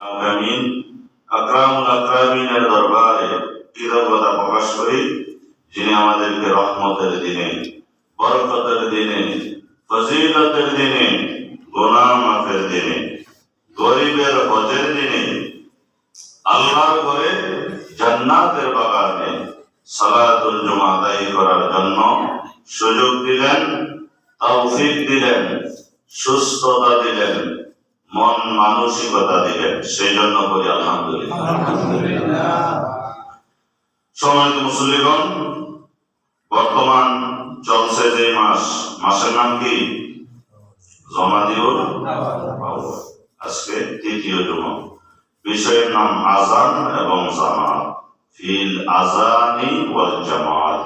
আমিন। আকরামুল আকরামিনের দরবারে কৃতজ্ঞতা প্রকাশ করি, যিনি আমাদেরকে রহমতের দিনে, বরকতের দিনে, ফজিলতের দিনে, গুনাহ মাফের দিনে, গরিবের হজের দিনে, আল্লাহর ঘরে জান্নাতের বাগানে সালাতুল জুমা আদায় করার জন্য সুযোগ দিলেন, তৌফিক দিলেন, সুস্থতা দিলেন, মন মানসিকতা দিলেন। সেই জন্য বলি আলহামদুলিল্লাহ। সম্মানিত মুসল্লিগণ, বর্তমান চলছে যে মাসের নাম কি? জমাদিউল আউয়াল। আজকে তৃতীয় জুমা। বিষয়ের নাম আযান এবং জামাত। ফিল আযানি ওয়াল জামাত।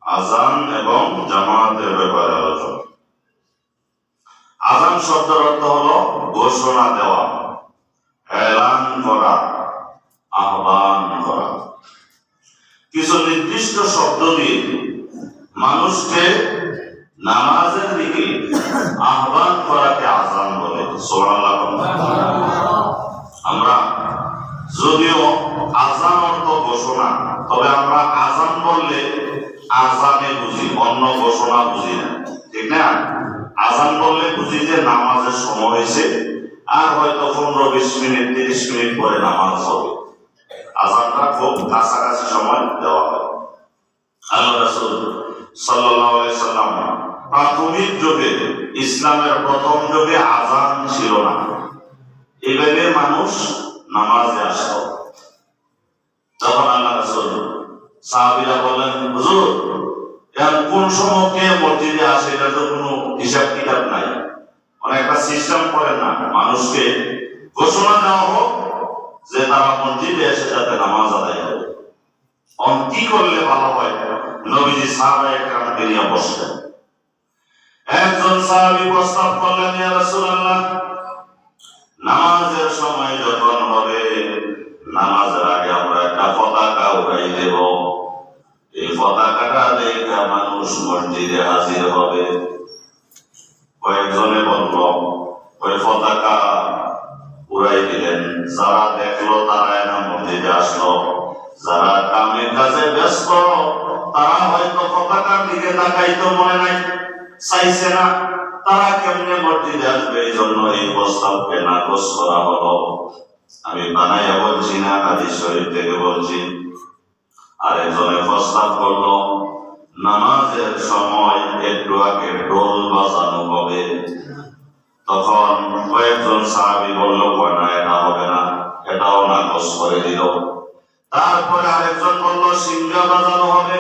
আযান এবং জামাতের ব্যাপারে আলোচনা। আযান শব্দের অর্থ হলো ঘোষণা দেওয়া, এলান করা, আহ্বান করা। কিছু নির্দিষ্ট শব্দ দিয়ে মানুষকে নামাজের দিকে আহ্বান করাকে আযান বলে। সুবহানাল্লাহ। আমরা যদিও আযান অর্থ ঘোষণা, তবে আমরা আযান বললে আযানে বুঝি, অন্য ঘোষণা বুঝি না, ঠিক না? আযান বললে বুঝি যে নামাজের সময় হয়েছে, আর হয়তো 15-20 মিনিট 30 মিনিট পরে নামাজ হবে। আযানটা খুব কাছাকাছি সময় দেওয়া হয়। আল্লাহ রাসূল সাল্লাল্লাহু আলাইহি সাল্লাম প্রাথমিক যুগে, ইসলামের প্রথম যুগে আযান ছিল না। এইভাবে মানুষ নামাজে আসতো। তখন আল্লাহ রাসূল সাহাবীরা বললেন, হুজুর, কোন সময় কে মসজিদে আসে এটা তো কোনো হিসাব কিতাব নাই, অনেকটা সিস্টেম করেন না, মানুষকে ঘোষণা দেওয়া হোক যে তারা মসজিদে এসে যাতে নামাজ আদায় করে। কি করলে ভালো হয়? নবীজি সাহাবায়ে কেরামকে নিয়ে বসলেন। একজন সাহাবী প্রস্তাব করলেন, ইয়া রাসূলুল্লাহ, নামাজের সময় যখন হবে, নামাজের আগে আমরা একটা পতাকা উড়াই দেব। এই পতাকাটা দেখে মানুষ মসজিদে হাজির হবে। কয়েকজনে বলল, ওই পতাকা উড়াই দিলেন। যারা দেখলো তারা এনা মসজিদে আসলো। যারা কামে কাজে ব্যস্ত, তারা হয়তো পতাকার দিকে তাকাইতো মনে নাই, চাইছে না, তারা কেমনে মসজিদে আসবে? এই জন্য এই প্রস্তাবকে নাকচ করা হলো। আমি বানাইয়া বলছি না, হাদিস শরীফ থেকে বলছি। আরেকজনে প্রস্তাব করলো, নামাজের সময় একটু আগে ঢোল বাজানো হবে। তখন কয়েকজন সাহাবী বলল, না, এটা হবে না, এটাও নাকচ করে দিল। তারপরে আরেকজন বলল, সিংহা বাজানো হবে।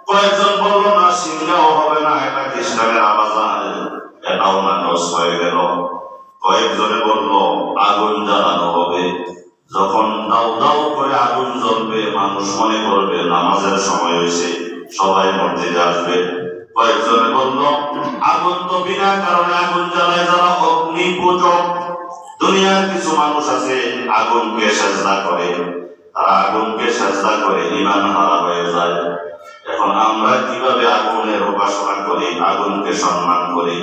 কয়েকজন বলল, না, সিংহাও হবে না, এটা খ্রিস্টানের আবাজান, এটাও নাকচ হয়ে গেল। কয়েকজনে বলল, আগুন জ্বালানো হবে। যখন দাউ দাউ করে আগুন জ্বলবে, মানুষ মনে করবে নামাজের সময় হয়েছে, সবাই মসজিদে আসবে। কয়েকজনে বলল, আগুন তো বিনা কারণে আগুন জ্বালায় যারা অগ্নি পূজক। দুনিয়ার কিছু মানুষ আছে আগুনকে সেজদা করে, তারা আগুনকে সেজদা করে ঈমান হারা হয়ে যায়। এখন আমরা কিভাবে আগুনের উপাসনা করি, আগুনকে সম্মান করি?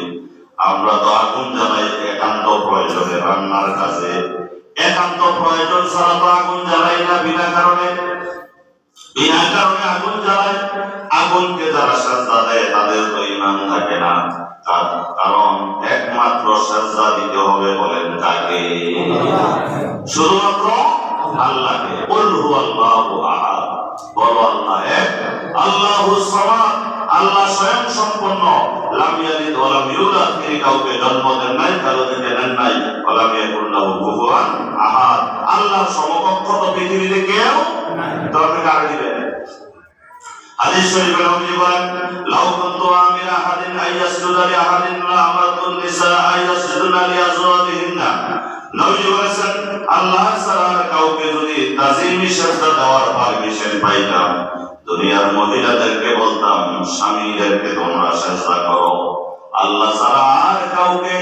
আমরা তো আগুন জ্বালাই একান্ত প্রয়োজনে, রান্নার কাজে। একান্ত প্রয়োজন ছাড়া তো আগুন জ্বালাই না বিনা কারণে। বিনা কারণে আগুন জ্বালায়। আগুনকে যারা সেজদা দেয় তাদের তো ঈমান থাকে না। কারণ একমাত্র সেজদা দিতে হবে বলেন কাকে? শুধুমাত্র আল্লাহকে। কুল হুয়াল্লাহু আহাদ, বলো আল্লাহ এক, আল্লাহুস সামাদ, আল্লাহ স্বয়ং সম্পন্ন। লাম ইয়ালিদ ওয়া লাম ইউলাদ, তিনি কাউকে জন্ম দেন নাই, কারো থেকে নেন নাই। ওয়া লাম ইয়াকুল লাহু কুফুয়ান আহাদ, আল্লাহর সমকক্ষ তো পৃথিবীতে কেউ নাই। তবে কাকে দিবেন? হাদিস শরীফে নবী বলেন, লাউ কুনতু আমিরা আহাদিন আইয়াসজুদা লি আহাদিন লা আমারতুন নিসা আইয়াসজুদনা লি আজওয়াজিহিন্না। নবী বলেছেন, আল্লাহ ছাড়া কাউকে যদি তাজিমি সেজদা দেওয়ার পারমিশন পাইতাম, দুনিয়ার মহিলাদেরকে বলতাম স্বামীদেরকে তোমরা সেজদা করো। আল্লাহ ছাড়া আর কাউকে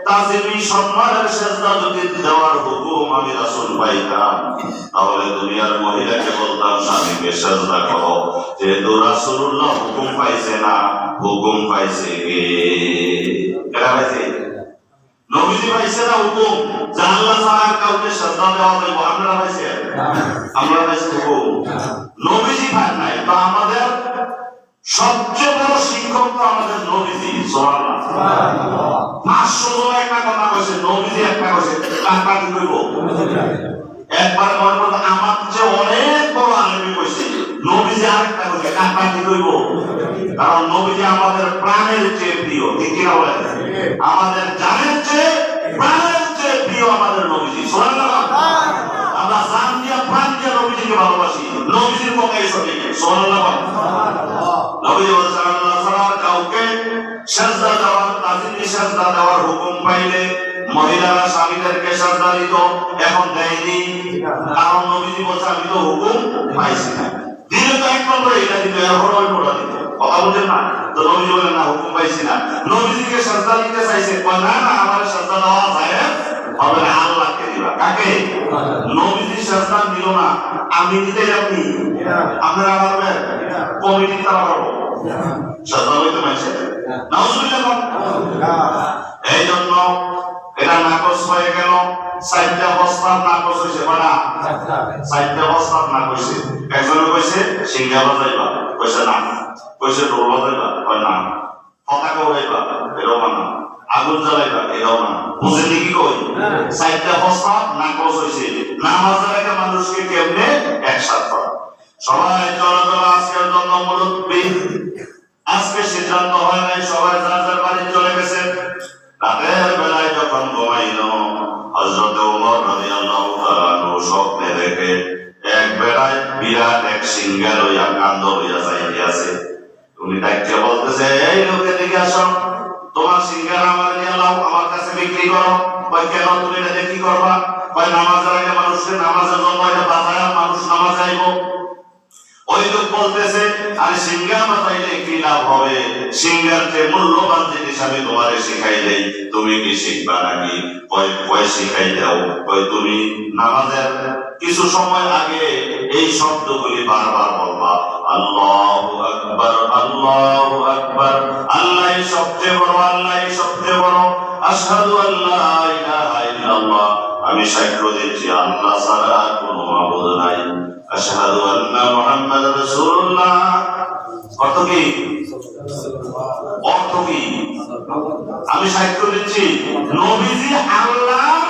তাজিমি সম্মানের সেজদা যদি দেওয়ার হুকুম আমি রাসূল পাইতাম, তাহলে দুনিয়ার মহিলাকে বলতাম স্বামীকে সেজদা করো। যেহেতু রাসূলুল্লাহ হুকুম পাইছে না, হুকুম পাইছে কে? নবীজি পাইছে না হুকুম যে আল্লাহ ছাড়া আর কাউকে সাজদা দেওয়া যাবে? আপনারা পাইছে? আমরা পাইছি হুকুম, নবীজি পান নাই। তো আমাদের সবচেয়ে বড় শিক্ষক তো আমাদের নবীজি। সুবহানাল্লাহ। 500 জন একটা কথা কইছে, নবীজি একটা কইছে, কাকা কি কইব? একবার মনে করতে আমার যে অনেক বড় আলেমই কইছে, নবীজি আরেকটা কইছে, কাকা কি কইব? কারণ নবীজি আমাদের প্রাণের চেয়ে প্রিয়। ঠিক কি না বলেন? আমাদের জানের চেয়ে প্রাণের চেয়ে প্রিয় আমাদের নবীজি। সুবহানাল্লাহ। আমরা জান দিয়া প্রাণ দিয়া নবীজিকে ভালোবাসি। নবীজির কথাই সঠিক। সুবহানাল্লাহ। নবীজি বলেছেন আল্লাহ ছাড়া কাউকে সিজদা দেওয়ার, তাজিমি সিজদা দেওয়ার হুকুম পাইলে মহিলারা স্বামীদেরকে সিজদা দিত, এখন দেয়নি। কারণ নবীজি বলছে আমি তো হুকুম পাইছি না। দিলে তো এক নম্বরে এটা দিত, এরপর ওই পড়া দিত। কথা বুঝেন না? তো নবীজি বলেন না, হুকুম পাইছি না। নবীজিকে সিজদা দিতে চাইছে, কয় না না, আমার সিজদা দেওয়া যায় হবে না, আল্লাহকে দিবা। কাকে? নবীজি সিজদা দিল না, আমি দিতে যাবনি। আপনারা পারবেন? কমিটি তারা পারবো সিজদা হইতে মাইছে। নাউজুবিল্লাহ। এই জন্য এটা নাকচ হয়ে গেল। 4টা বস্তার নাকচ হইছে, বলা 4টা বস্তার নাকচ হইছে। একজনে কইছে সিংহা বাজাইবা, কইছে না। কইছে ঢোল বাজাইবা, কয় না। পতাকা উড়াইবা, এটাও মানা। আগুন জ্বালাইবা, এটাও মানা। বুঝেনি কি কই? 4টা বস্তা নাকচ হইছে। নামাজের আগে মানুষকে কেমনে একসাথে করা। সবাই চলো চলো, আজকের জন্য মুরব্বি। আজকে সিদ্ধান্ত হয় নাই, সবাই যার যার বাড়ি চলে গেছে। রাতের বেলায় যখন ঘুমাইল, হযরত ওমর রাদিয়াল্লাহু তাআলা আনহু স্বপ্নে দেখে এক বেলায় বিরাট এক সিংহা লইয়া কান্দ লইয়া যাইতেছে। উনি ডাকিয়া বলতেছে, এই লোকে দিকে আসো, তোমার সিংহা আমার নিয়ে লাও, আমার কাছে বিক্রি করো। কয় কেন তুমি এটা কি করবা? কয় নামাজের আগে মানুষকে নামাজের জন্য এটা বাজায়, মানুষ নামাজ যাইব। ওই লোক বলতেছে, আরে সিংহা বাজাইলে কি লাভ হবে? সিংহার যে মূল্যবান জিনিস আমি তোমারে শিখাই দেই, তুমি কি শিখবা নাকি? কয় শিখাই দাও। কয় তুমি নামাজের কিছু সময় আগে এই শব্দগুলি বারবার বলবা, আল্লাহু আকবার, আল্লাহু আকবার, আল্লাহই সবচেয়ে বড়, আল্লাহই সবচেয়ে বড়, আশহাদু আল্লা ইলাহা ইল্লাল্লাহ, আমি সাক্ষ্য দিচ্ছি আল্লাহ ছাড়া কোনো মাবুদ নাই, আশহাদু আন্না মুহাম্মাদুর রাসূলুল্লাহ। অর্থ কি? অর্থ কি? আমি সাক্ষ্য দিচ্ছি নবীজি আল্লাহর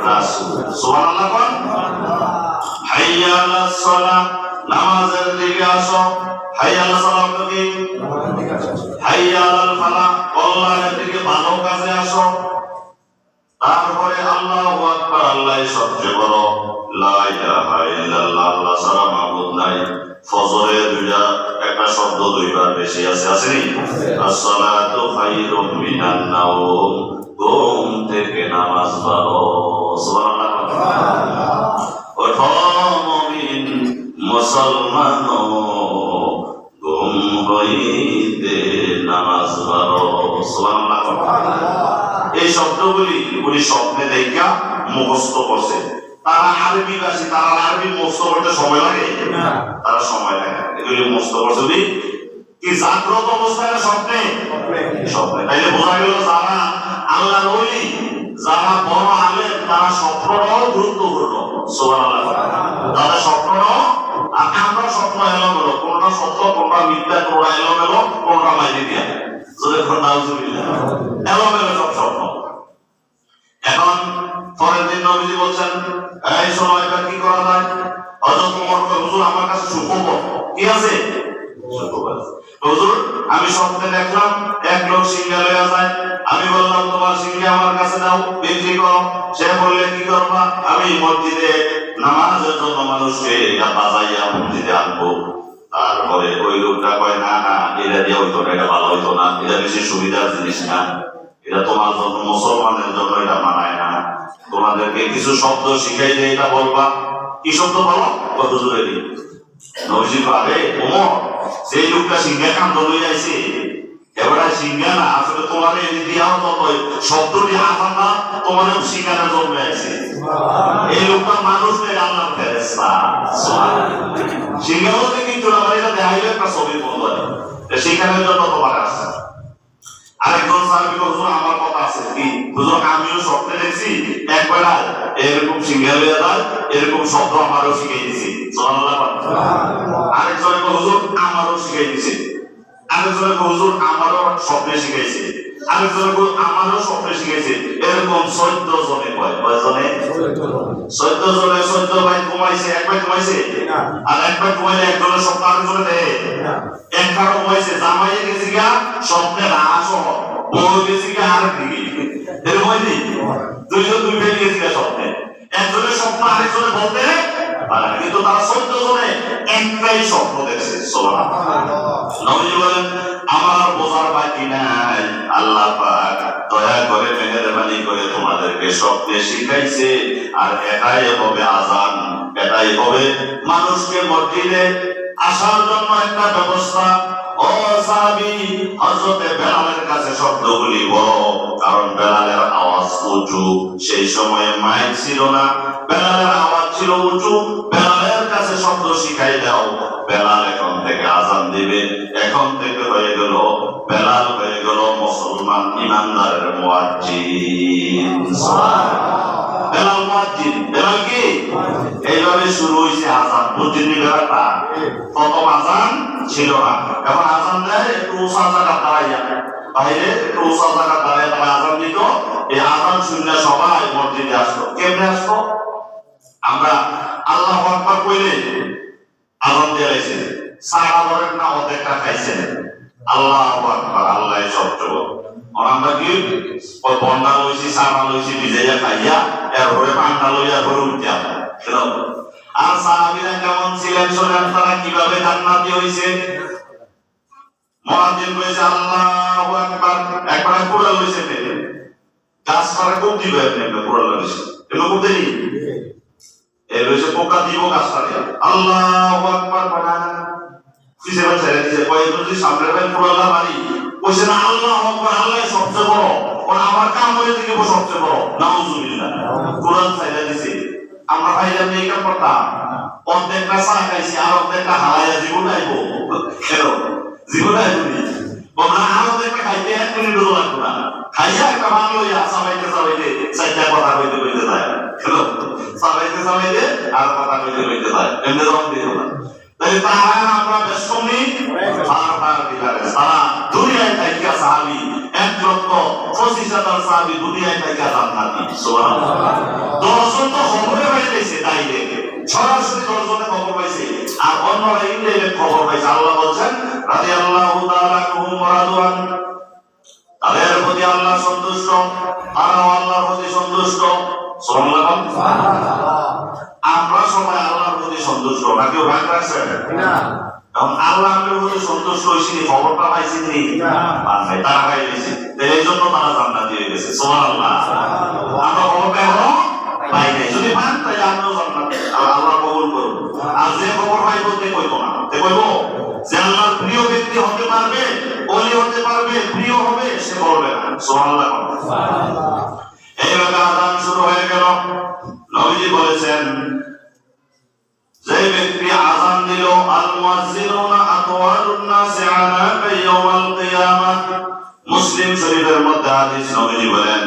রাসূল। সুবহানাল্লাহ। কোন হাইয়া আলাস সালাহ, নামাজের দিকে আসো। হাইয়া আলাস সালাহ কি? হাইয়া আলাল ফালাহ, কল্যাণের দিকে, ভালো কাজে আসো। তারপরে আল্লাহু আকবার, আল্লাহই সবচেয়ে বড়, লা ইলাহা ইল্লাল্লাহ, আল্লাহ ছাড়া মাবুদ নাই। ফজরে দুইটা একটা শব্দ দুইবার বেশি আছে, আসেনি? আসসালাতু খায়রুম মিনান নাওম, ঘুম থেকে নামাজ পড়ো। সুবহানাল্লাহ। ওঠো মুমিন মুসলমান, ঘুম হইতে নামাজ পড়ো। সুবহানাল্লাহ। এই শব্দগুলি উনি স্বপ্নে দেখা মুখস্থ করছে। তারা আরবি ভাষী, তারা আরবি মুখস্থ করতে সময় লাগে না, তারা সময় লাগে। এগুলি মুখস্থ করছে উনি কি জাগ্রত অবস্থায় না স্বপ্নে? স্বপ্নে। তাইলে বোঝা গেল যারা আল্লাহর ওলি, যারা বড় আলেম, তারা স্বপ্নটাও গুরুত্বপূর্ণ। সুবহানাল্লাহ। তাদের স্বপ্নটাও, আর আমরা স্বপ্ন এলোমেলো, কোনটা সত্য কোনটা মিথ্যা, কোনটা এলোমেলো কোনটা মাইনে দিয়া, যদি নাউজুবিল্লাহ, এলোমেলো সব স্বপ্ন। এখন পরের দিন নবীজি বলছেন, এই সময় এটা কি করা যায়? হযরত ওমর কয়, হুজুর আমার কাছে সুখবর। কি আছে? সুখবর। হুজুর আমি স্বপ্নে দেখলাম এক লোক সিংহা লইয়া যায়। আমি বললাম তোমার সিংহা আমার কাছে দাও, বিক্রি করো। সে বললে কি করবা? আমি মসজিদে নামাজের জন্য মানুষকে এটা বাজাইয়া মসজিদে আনবো। তারপরে ওই লোকটা কয়, না না, এটা দিয়ে হইতো না, এটা ভালো হইতো না, এটা বেশি সুবিধার জিনিস না, এটা তোমার জন্য, মুসলমানের জন্য এটা মানায় না। তোমাদেরকে কিছু শব্দ শিখাই দিয়ে এটা বলবা। কি শব্দ বলো? কত জোরে দিই। নবীজি আরে ওমর, সেই লোকটা সিংহা কান্দ লই যাইছে, এবারে সিংহা না, আসলে তোমার এই দিয়াও তো শব্দটি আসান না, তোমার সিংহাটা জন্মে আছে। এই লোকটা মানুষ নেই, আল্লাহর ফেরেশতা। সিংহা বলতে কিন্তু এটা দেখাইলে একটা ছবি বলবো, সেখানের জন্য তোমার আসছে। আরেকজন সাহাবী হুজুর আমার কথা আছে কি হুজুর আমিও স্বপ্নে দেখছি একবার এরকম সিঙ্গেল হয়ে যায় এরকম শব্দ আমারও শিখিয়ে দিয়েছে সুবহানাল্লাহ। আরেকজন হুজুর আমারও শিখিয়ে দিয়েছে, আরেকজন হুজুর আমারও স্বপ্নে শিখাইছে, আরেকজন আমারও স্বপ্নে শিখাইছে। এরকম 14 জনে কয়জনে 14 জনে 14 ভাই ঘুমাইছে, এক ভাই ঘুমাইছে আর এক ভাই ঘুমাইলে একজনের স্বপ্ন আরেকজনে দেয় একবার ঘুমাইছে জামাইয়ে গেছে গা স্বপ্নে রাস বউ গেছে গা আর দিকে এরকম হয়নি দুইজন দুই ভাই গেছে গা স্বপ্নে একজনের স্বপ্ন আরেকজনে বলতে পারে কিন্তু তারা 14 জনে একটাই স্বপ্ন দেখছে সুবহানাল্লাহ। নবী বলেন আমার বোঝার বাকি নাই, আল্লাহ পাক দয়া করে মেহেরবানি করে তোমাদেরকে স্বপ্নে শিখাইছে আর এটাই হবে আযান, এটাই হবে মানুষকে মসজিদে আসার জন্য একটা ব্যবস্থা। ও সাহাবী হযরতে বেলালের কাছে শব্দগুলি বলো, কারণ বেলালের আওয়াজ উঁচু, সেই সময়ে মাইক ছিল না, বেলালের আওয়াজ ছিল উঁচু, বেলালের কাছে শব্দ শিখাই দাও। বেলাল এখন থেকে আযান দিবে, এখন থেকে হয়ে গেল বেলাল হয়ে গেল মুসলমান ইমানদারের মুয়াজ্জিন। বেলাল মুয়াজ্জিন, বেলাল কি এইভাবে শুরু হয়েছে আযান। বুঝিনি ব্যাপারটা? প্রথম আযান ছিল না, এখন আযান দেয় একটু উঁচা জায়গা দাঁড়াইয়া, বাইরে একটু উঁচা জায়গা দাঁড়াইয়া তারা আযান দিত। এই আযান শুনে সবাই মসজিদে আসতো। কেমনে আসতো? আমরা আল্লাহু আকবার কইলে আযান দিয়ে আইছে, সারা ধরেন না অর্ধেকটা খাইছেন, আল্লাহু আকবার, আল্লাহ সবচেয়ে বড়। আমরা কি ওই বন্ডা লইছি সারা লইছি ভিজাইয়া খাইয়া এরপরে পান্ডা লইয়া ঘরে উঠতে আর সাহাবীরা কেমন ছিলেন শোনেন, তারা কিভাবে জান্নাতি হইছে। মুয়াজ্জিন কইছে আল্লাহু আকবার, একবার পুরা লইছে পেলে গাছ পাড়া কোন দিবে আপনি পুরা লইছে এগুলো করতে নি এই লইছে পোকা দিব গাছ পাড়া আল্লাহু আকবার বানানা কিসে ছেড়ে দিছে কয় যদি সামনের ভাই পুরা মারি কইছে না আল্লাহু আকবার, আল্লাহ সবচেয়ে বড়, ওর আমার কাম হয়ে থেকে সবচেয়ে বড়, নাউজুবিল্লাহ। কোরআন ছেড়ে দিছে, আমরা ভাইজান এই কাম করতাম, অর্ধেকটা চা খাইছি আর অর্ধেকটা হারাইয়া জীবন আইব কেন জীবন আইব বলনা আর অর্ধেকটা খাইতে 1 মিনিট লাগতো না, খাইয়া একটা ভাঙ লইয়া সবাইকে চাইটা কথা কইতে কইতে যায় কেন সবাইকে আর কথা কইতে কইতে যায় এমনি রং দিও না। তাই তারা আমরা বেশকমি বারবার দিলারে সারা দুনিয়ায় থাইকা সাহাবী 1,25,000 সাহাবী দুনিয়ায় থাইকা জান্নাতি সুবহানাল্লাহ। 10 জন তো খবরে পাইছে ডাইরেক্ট সরাসরি 10 জনে খবর পাইছে আর অন্যরা ইনডাইরেক্ট খবর পাইছে। আল্লাহ বলেন রাদিয়াল্লাহু তাআলা আনহুম ওয়া রাদওয়ান, তাদের প্রতি আল্লাহ সন্তুষ্ট আর আল্লাহর প্রতি সন্তুষ্ট সুবহানাল্লাহ। আমরা সবাই আল্লাহর প্রতি সন্তুষ্ট না, কেউ ভাগ রাখছে না। এখন আল্লাহ আমাদের প্রতি সন্তুষ্ট হইছি, খবরটা পাইছি নি ভাই তারা পাই গেছে, এই জন্য তারা জান্নাতি হয়ে গেছে সুবহানাল্লাহ। আমরা খবরটা এখনো পাই নাই, যদি পান তাহলে আমরাও জান্নাতি, আল্লাহ কবুল করুন। আর যে খবর পাই বলতে কইব না, তে কইব যে আল্লাহর প্রিয় ব্যক্তি হতে পারবে, ওলি হতে পারবে, প্রিয় হবে, সে বলবে না সুবহানাল্লাহ। এইভাবে আযান শুরু হয়ে গেল। নবীজি বলেছেন যে ব্যক্তি আযান দিল আল মুয়াজ্জিনুনা আতওয়ালুন নাসি আনাকা ইয়াউমাল কিয়ামাহ, মুসলিম শরীফের মধ্যে হাদিস, নবীজি বলেন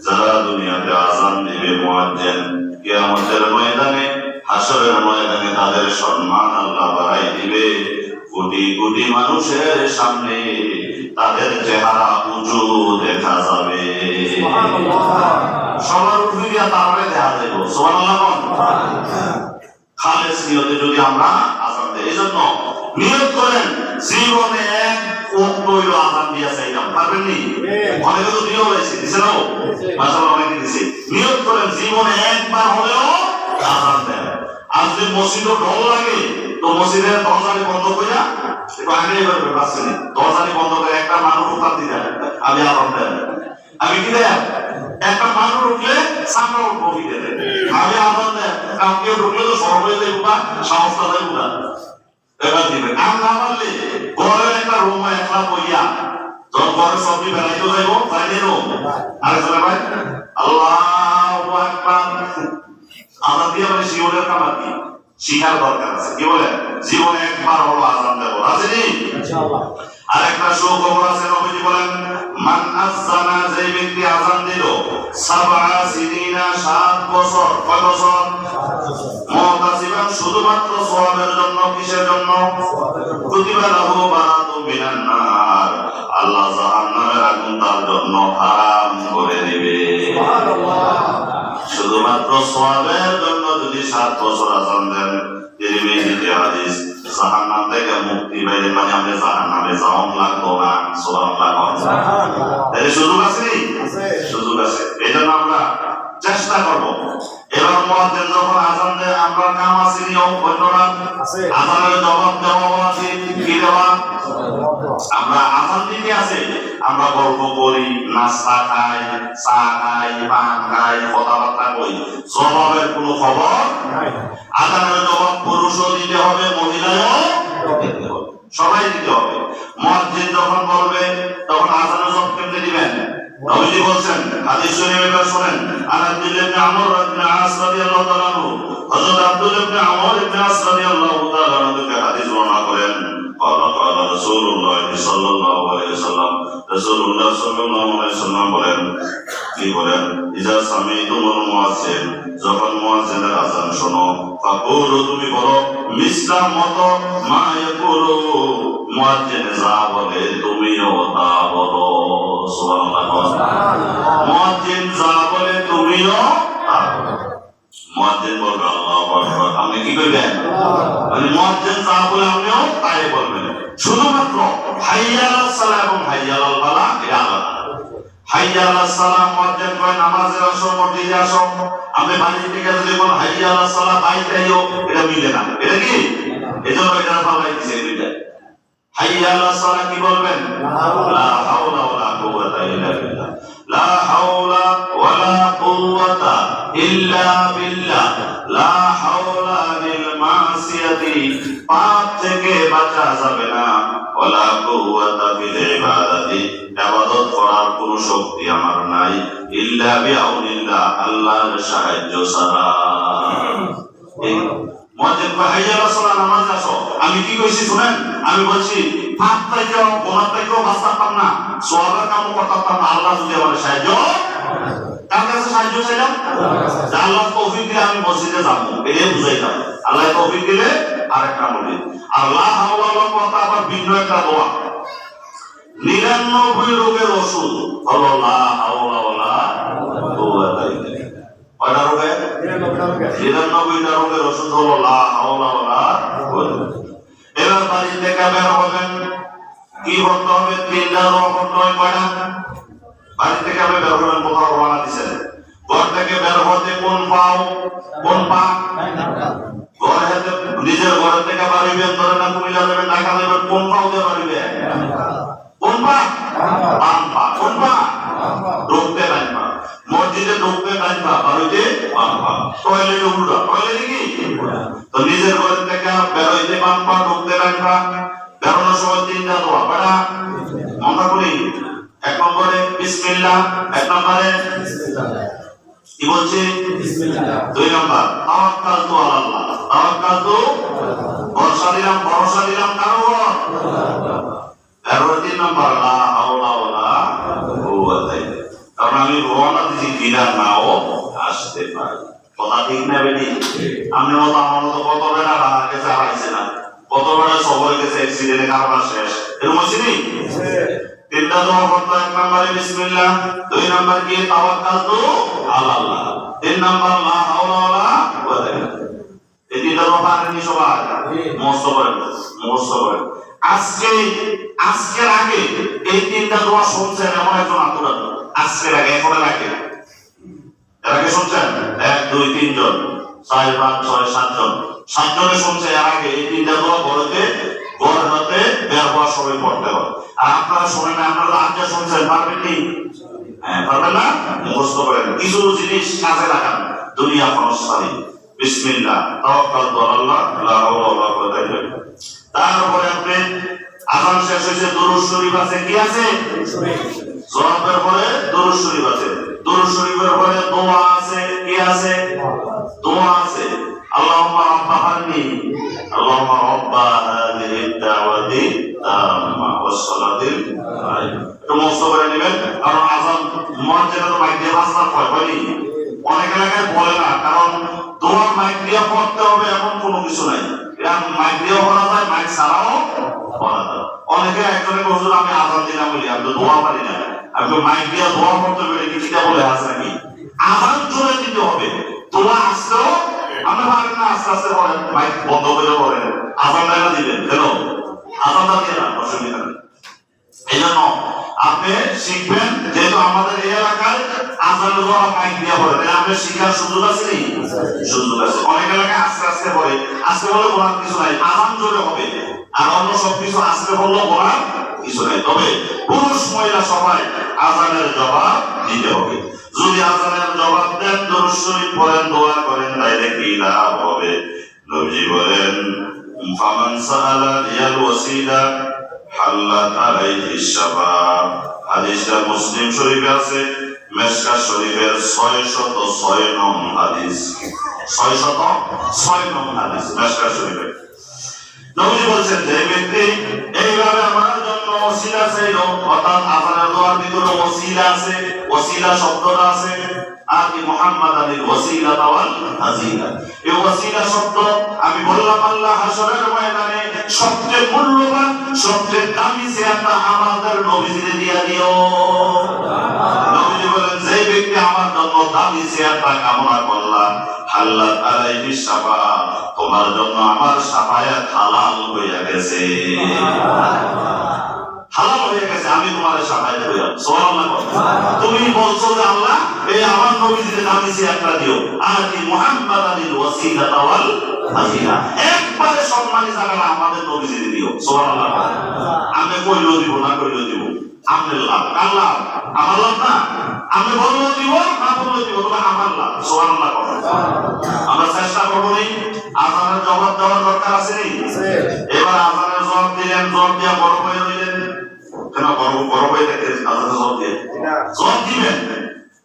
যারা দুনিয়াতে আযান দিবে মুয়াজ্জিন, কিয়ামতের ময়দানে হাশরের ময়দানে তাদের সম্মান আল্লাহ বাড়াই দিবে। কোটি কোটি মানুষের সামনে তাদের চেহারা উঁচু দেখা যাবে, সবার উপরে তারপরে দেখা যাবে সুবহানাল্লাহ। খালেস নিয়তে যদি আমরা আযান দেই, এইজন্য নিয়ত করেন জীবনে এক ওয়াক্ত হইলো আযান দিয়া চাইলাম, পারবেন নি? অনেকে তো দিও হইছে দিছে না, মাশাআল্লাহ অনেকে দিছে। নিয়ত করেন জীবনে একবার হলেও আযান দেন। আর যদি মসজিদে ঢোল লাগে তো মসজিদের দরজাটি বন্ধ কইরা একটু আগে করবে, বাসে দরজাটি বন্ধ করে একটা মানুষ উত্তর দিবেন আমি আযান দেন, আমি কি দেন একটা মানুষ উঠলে সামনে উঠবো ভিতরে আমি আযান দেন, কাউকে ঢুকলে তো সর্বই দেব না, সমস্যা দেব না, এবার দিবেন। আর না পারলে ঘরের একটা রুমে একলা বইয়া যখন ঘরে সবজি বেড়াইতে যাইব যাইলে রুম আরেকজনে ভাই আল্লাহু আকবার আযান দিয়ে মানে শিওরের কামার কি শিখার দরকার আছে, কি বলে জীবনে একবার হলো আযান দেব, রাজি ইনশাআল্লাহ। আরেকটা সুখবর আছে, নবীজি বলেন মান আযানা, যে ব্যক্তি আযান দিল, সাবআ সিনিনা, 7 বছর, কয় বছর? মুতাসিবান, শুধুমাত্র সওয়াবের জন্য। কিসের জন্য? কুতিবা লাহু বারাতুম মিনান নার, আল্লাহ জাহান্নামের আগুন তার জন্য হারাম করে দিবে। সুবহানাল্লাহ। শুধুমাত্র সওয়াবের জন্য যদি 7 বছর আযান দেন, তিরমিজিতে হাদিস, জাহান্নাম থেকে মুক্তি পাইলে মানে আমরা জাহান্নামে যাওয়া লাগতো না। সুবহানাল্লাহ। এর সুযোগ আছে, সুযোগ আছে। এজন্য আমরা চেষ্টা করব। এবার মুয়াজ্জিন যখন আযান দেয়, আমরা কাম আছে নিয়ম অন্যরা আযানের জবাব দেওয়া আছে, কি দেওয়া? আমরা আযান দিতে আছে, আমরা গল্প করি, নাস্তা খাই, চা খাই, পান খাই, কথাবার্তা কই, জবাবের কোনো খবর নাই। আযানের জবাব পুরুষও দিতে হবে, মহিলাও দিতে হবে, সবাই দিতে হবে। মুয়াজ্জিন যখন বলবে তখন আযানের জবাব কেমনে দিবেন? নবীজি বলেন, হাদিস শরীফে শুনেন, আব্দুল্লাহ ইবনে আমর ইবনে আস রাদিয়াল্লাহু তাআলা আনহু, হযরত আব্দুল্লাহ ইবনে আমর ইবনে আস রাদিয়াল্লাহু তাআলা আনহু থেকে হাদিস বর্ণনা করেন, قال رسول الله صلى الله عليه وسلم, রাসূলুল্লাহ সাল্লাল্লাহু আলাইহি ওয়াসাল্লাম বলেন, কি বলেন? ইজা সামিতুমুল মুয়াজ্জিন, যখন মুয়াজ্জিনের আযান শোনো, ফাকুলু, তুমি বলো, মিসলা মতো, মা ইয়াকুলু, মুয়াজ্জিন যা বলে তুমিও তা বলো। সুবহানাল্লাহ। মুয়াজ্জিন যা বলে তুমিও তা বলো। মুয়াজ্জিন বলবে আল্লাহু আকবার, আপনি কি কইবেন? মানে মুয়াজ্জিন যা বলে আপনিও তাই বলবেন। শুধুমাত্র হাইয়া আলাস সালাহ এবং হাইয়া আলাল ফালাহ এটা আলাদা। হাইয়া আলাস সালাহ মুয়াজ্জিন কয় নামাজে আসো, মসজিদে আসো। আপনি বাড়ি থেকে যদি বল হাইয়া আলাস সালাহ বাইতে আইও, এটা মিলে না। এটা কি? এজন্য এটা ফালাই দিছে দুইটা। হাইয়া আলাস সালাহ কি বলবেন? লা হাওলা ওয়ালা কুওয়াতা ইল্লা বিল্লাহ, লা হাওলা ওয়ালা কুওয়াতা ইল্লা বিল্লাহ, লা হাওলা লিল মাসিয়াতি, পাপ থেকে বাঁচা যাবে না, ওয়ালা কুওয়াতা বিল ইবাদাতি, ইবাদত করার কোনো শক্তি আমার নাই, ইল্লা বিআউনিল্লাহ, আল্লাহর সাহায্য ছাড়া। মুয়াজ্জিন কয় হাইয়া আলাস সালাহ, নামাজে আসো। আমি কি কইছি শুনেন? আমি বলছি পাপ থেকে গুনাহ থেকে বাঁচতাম না, সওয়াবের কাম করতাম না, আল্লাহ যদি আমার সাহায্য, কার কাছে সাহায্য চাইলাম? আল্লাহ তৌফিক দিলে আমি মসজিদে যাব, এটাই বুঝাইতাম। আল্লাহ তৌফিক দিলে আরেকটা বলি, আল্লাহ হাওলা ওয়ালা কুওয়াতা আবার ভিন্ন একটা দোয়া। 99 রোগের ওষুধ হলো লা হাওলা ওয়ালা কুওয়াতা ইল্লা বিল্লাহ। কয়টা রোগে? 99টা রোগের ওষুধ হলো লা হাওলা ওয়ালা কুওয়াতা। এবার বাড়ি থেকে বের হবেন, কি করতে হবে? 3টা দোয়া করতে হবে। কয়টা? বাড়ি থেকে আপনি বের হবেন, কোথাও রওনা দিছেন, ঘর থেকে বের হতে কোন পাও? কোন পা? ঘর হাতে, নিজের ঘর থেকে বাড়িবেন, ধরেন না কুমিল্লা যাবেন, ঢাকা যাবেন, কোন পাও দিয়ে বাড়িবেন? কোন পা? বাম পা। কোন পা? ঢুকতে ডান পা। মসজিদে ঢুকতে ডান পা, বাড়িতে বাম পা। টয়লেটে উল্টা, টয়লেটে কি? তো নিজের ঘর থেকে বের হইতে বাম পা, ঢুকতে ডান পা। বেরোনোর সময় 3টা দোয়া। কয়টা? মনে করি। 1 নম্বরে বিসমিল্লাহ, 1 নম্বরে কি বলছে? বিসমিল্লাহ। 2 নম্বর তাওয়াক্কালতু আলাল্লাহ, তাওয়াক্কালতু, ভরসা দিলাম, ভরসা দিলাম কার উপর? আল্লাহ। 3 নম্বর লা হাওলা ওয়ালা কুওয়াতা ইল্লা বিল্লাহ, কারণ আমি রওনা দিছি বিনা নাও আসতে পারি। কথা ঠিক না বেটি? আমি মতো আমার মতো কত বেটা ঢাকা গেছে, হারাইছে না, কত বেটা সবরে গেছে, অ্যাক্সিডেন্টে কারবার শেষ, এরকম হচ্ছে নি? 3টা দোয়া করতে, 1 নম্বরে বিসমিল্লাহ, 2 নম্বর কি? তাওয়াক্কালতু আলাল্লাহ, 3 নম্বর লা হাওলা ওয়ালা কুওয়াতা ইল্লা বিল্লাহ। এই 3টা দোয়া পারেননি সবাই? মুখস্থ করেন, মুখস্থ করেন। আজকের আগে এই 3টা দোয়া শুনছেন এমন একজন আত্মরাত? আজকের আগে, এখনের আগে, এর আগে শুনছেন? 1 2 3 জন, 4 5 6 7 জন, 7 জনে শুনছে এর আগে এই 3টা দোয়া বলতে ঘর হতে বের হওয়ার সময় পড়তে হয়। আর আপনারা শুনেন না, আপনারা আগে শুনছেন, পারবেন কি? হ্যাঁ, পারবেন না? মুখস্থ করেন, কিছু জিনিস কাজে লাগান, দুনিয়া ক্ষণস্থায়ী। বিসমিল্লাহ, তাওয়াক্কালতু আলাল্লাহ, লা হাওলা ওয়ালা কুওয়াতা ইল্লা বিল্লাহ। তারপরে আপনি আযান শেষ হয়েছে, দুরূদ শরীফ আছে, কি আছে? জবাবের পরে দুরূদ শরীফ আছে, দুরূদ শরীফের পরে দোয়া আছে, কি আছে? দোয়া আছে। আল্লাহুম্মা রাব্বা হাযিহি, আল্লাহুম্মা রাব্বা হাযিহি দাওয়াতি তাম্মা ওয়াসসালাতিল আলাইহি তো মুখস্থ করে নেবেন কারণ আযান মুয়াজ্জিনা তো মাইক দিয়ে ভাষণ হয়নি অনেক এলাকায় বলে না কারণ দোয়া মাইক দিয়ে পড়তে হবে এমন কোনো কিছু নাই এটা মাইক দিয়ে পড়া যায় মাইক ছাড়াও পড়া যায় অনেকে একজনে হুজুর আমি আযান দিলাম বলি আমি তো দোয়া পারি না আমি মাইক দিয়ে দোয়া পড়তে পারি কি কিটা বলে আছে নাকি আযান জোরে দিতে হবে দোয়া আসলেও আমরা পারেন না আস্তে আস্তে পড়েন মাইক বন্ধ করে পড়েন আযানটা দিবেন কেন আযানটা দিয়ে না অসুবিধা নেই এই জন্য আপনি শিখবেন যেহেতু আমাদের এই এলাকায় আযানের দ্বারা মাইক দিয়ে পড়ে তাই আপনি শিখার সুযোগ আছে নি সুযোগ আছে অনেক এলাকায় আস্তে আস্তে পড়ে আস্তে বলে বলার কিছু নাই আযান জোরে হবে আর অন্য সব কিছু আস্তে বললেও বলার কিছু নাই তবে পুরুষ মহিলা সবাই আযানের জবাব দিতে হবে যদি আযানের জবাব দেন দরুদ শরীফ পড়েন দোয়া করেন তাইলে কি লাভ হবে নবী বলেন ফামান সাআলা লিয়াল ওয়াসিলা হাল্লাত আলাইহি শাফাআত হাদিসটা মুসলিম শরীফে আছে মিশকাত শরীফের 606 নং হাদিস 606 নং হাদিস মিশকাত শরীফে নবী বলেন যে ব্যক্তি এইভাবে আমার জন্য ওসিলা চাইলো অর্থাৎ আযানের দোয়ার ভিতরে ওসিলা আছে ওসিলা শব্দটা আছে আর কি মুহাম্মদ আলীর ওসিলা ওয়াল ফাজিলা এই ওসিলা শব্দ আমি বললাম আল্লাহ হাশরের ময়দানে সবচেয়ে মূল্যবান সবচেয়ে দামি চেয়ারটা আমাদের নবীজিকে দিয়ে দিও নবীজি বলেন যে ব্যক্তি আমার জন্য দামি চেয়ারটা কামনা করলাম হাল্লাত আলাইহি শাফাআত তোমার জন্য আমার শাফায়াত হালাল হয়ে গেছে হালাল হয়ে গেছে আমি তোমার শাফায়াত হইলাম সুবহানাল্লাহ তুমি বলছো যে আল্লাহ এই আমার নবীজিকে দামি চেয়ারটা দিও আর কি মুহাম্মদ আলীর ওসিলা ওয়াল ফাজিলা একবারে সম্মানী জায়গা আমাদের নবীজিকে দিও সুবহানাল্লাহ আমি কইলো দিব না কইলো দিব আল্লাহ আল্লাহ আমার লাভ না আমি বললো দিব না বললো দিব তবে আমার লাভ সুবহানাল্লাহ আমরা চেষ্টা করবো নি আযানের জবাব দেওয়ার দরকার আছে নি এবার আযানের জবাব দিলেন জবাব দিয়া বড় হয়ে রইলেন কেন বড় হয়ে দেখেন আযানের জবাব দিয়ে জবাব দিবেন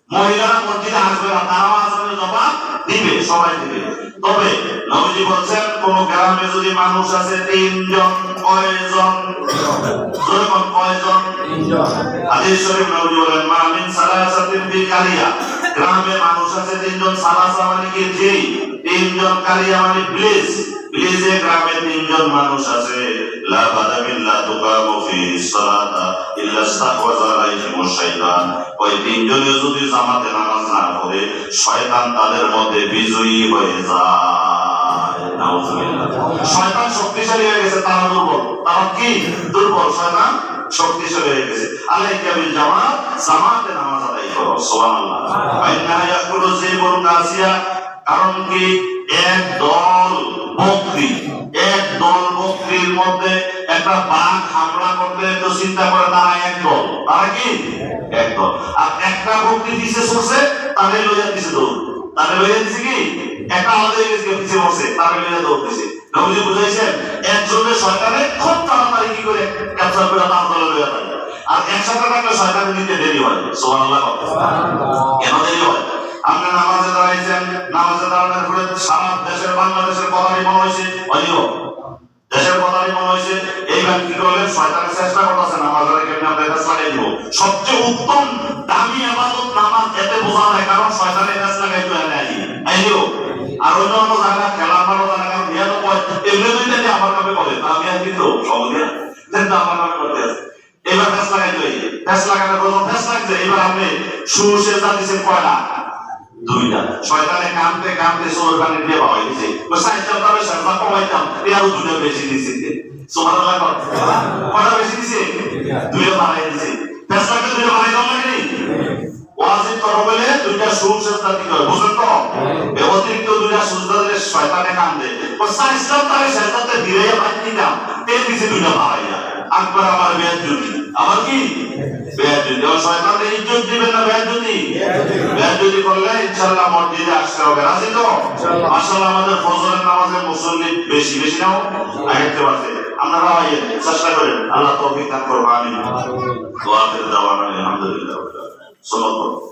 মহিলারা মসজিদে আসবে না তারাও আযানের জবাব দিবে সবাই দিবে তবে নবীজি বলেন কোন গ্রামে যদি মানুষ আছে তিনজন কয়জন যখন কয়জন তিনজন হাদিস শরীফ নবী বলেন মা মিন সালাসাতিন ফি কারিয়া গ্রামে মানুষ আছে তিনজন সালাসা মানে কি তিনজন কারিয়া মানে প্লিজে গ্রামে তিনজন মানুষ আছে লা বাদামিল্লা তুকামু ফি সালাতা ইল্লা ইস্তাহওয়াযা আলাইহিম শাইতান ওই তিনজনে যদি জামাতে নামাজ না পড়ে শয়তান তাদের মধ্যে বিজয়ী হয়ে যায় নাউজুবিল্লাহ শয়তান শক্তিশালী হয়ে গেছে তারা দুর্বল তারা কি দুর্বল শয়তান শক্তিশালী হয়ে গেছে আলাইকা বিল জামাত জামাতে নামাজ আদায় করো সুবহানাল্লাহ আইনা ইয়াকুলু যাইবুল কাসিয়া কারণ কি এক দল বকরির মধ্যে একটা বাঘ হামলা করতে তো চিন্তা করে তারা এক দল তারা কি এক দল আর একটা বকরি পিছে ছুটছে তারে লইয়া দিছে দৌড় তারে লইয়া দিছে কি একটা আলাদা গেছে পিছে বসে তারে লইয়া দৌড় দিছে নবীজি বুঝাইছেন একজনের শয়তানে খুব তাড়াতাড়ি কি করে ক্যাপচার করে তার দলে লইয়া যায় আর একসাথে থাকলে শয়তানের নিতে দেরি হয় সুবহানাল্লাহ কেন দেরি হয় আপনি নামাজে দাঁড়াইছেন নামাজে দাঁড়ানোর পরে সারা দেশের বাংলাদেশের কথাই মনে হয়েছে অজিও দেশের কথাই মনে হয়েছে এইবার কি করলেন শয়তানের চেষ্টা করতেছে নামাজের কেমনে আমরা এটা লাগাই দিব সবচেয়ে উত্তম দামি ইবাদত নামাজ এতে বোঝা যায় কারণ শয়তানের কাছে লাগাই তো এনে আইও আর অন্য অন্য জায়গা খেলা মারো জায়গা নিয়ে তো এমনি দুইটা আমার কাছে বলে তা আমি আর কিন্তু সহজে কিন্তু আমার নামে করতে আছে এবার ফেস লাগাই তো ফেস লাগানোর পর ফেস লাগছে এবার আপনি সুসে জানিছেন কয়টা দুইটা শয়তানে কামতে সোর পানি দিয়ে বাবাই দিছে তো সাইজটা তবে সাজা কমাইতাম এর দুটো বেশি দিছে সুবহানাল্লাহ কয়টা বেশি দিছে দুইটা বাড়াই দিছে ফেসলাকে দুইটা বাড়াই দাও নাকি ওয়াজিব করো বলে দুইটা সুসজদা দিতে হয় বুঝছেন তো এই অতিরিক্ত দুইটা সুজদা দিলে শয়তানে কামদে তো সাইজটা তবে সাজদাতে দিয়ে বাদ দিতাম এর দিছে দুইটা বাড়াইয়া আকবার আমার বেয়াজ্জুতি আমার কি বেয়াজ্জুতি ও শয়তানের ইজ্জত দিবেন না বেয়াজ্জুতি করলে ইনশাআল্লাহ মসজিদে আসতে হবে রাজি তো ইনশাআল্লাহ মাশাআল্লাহ আমাদের ফজরের নামাজের মুসল্লি বেশি নাও আগেতে বাজে আমরা রাওয়াইয়ে চেষ্টা করেন আল্লাহ তৌফিক দান করুন আমিন দোয়া করে দাওয়ানা আলহামদুলিল্লাহ সাল্লাল্লাহু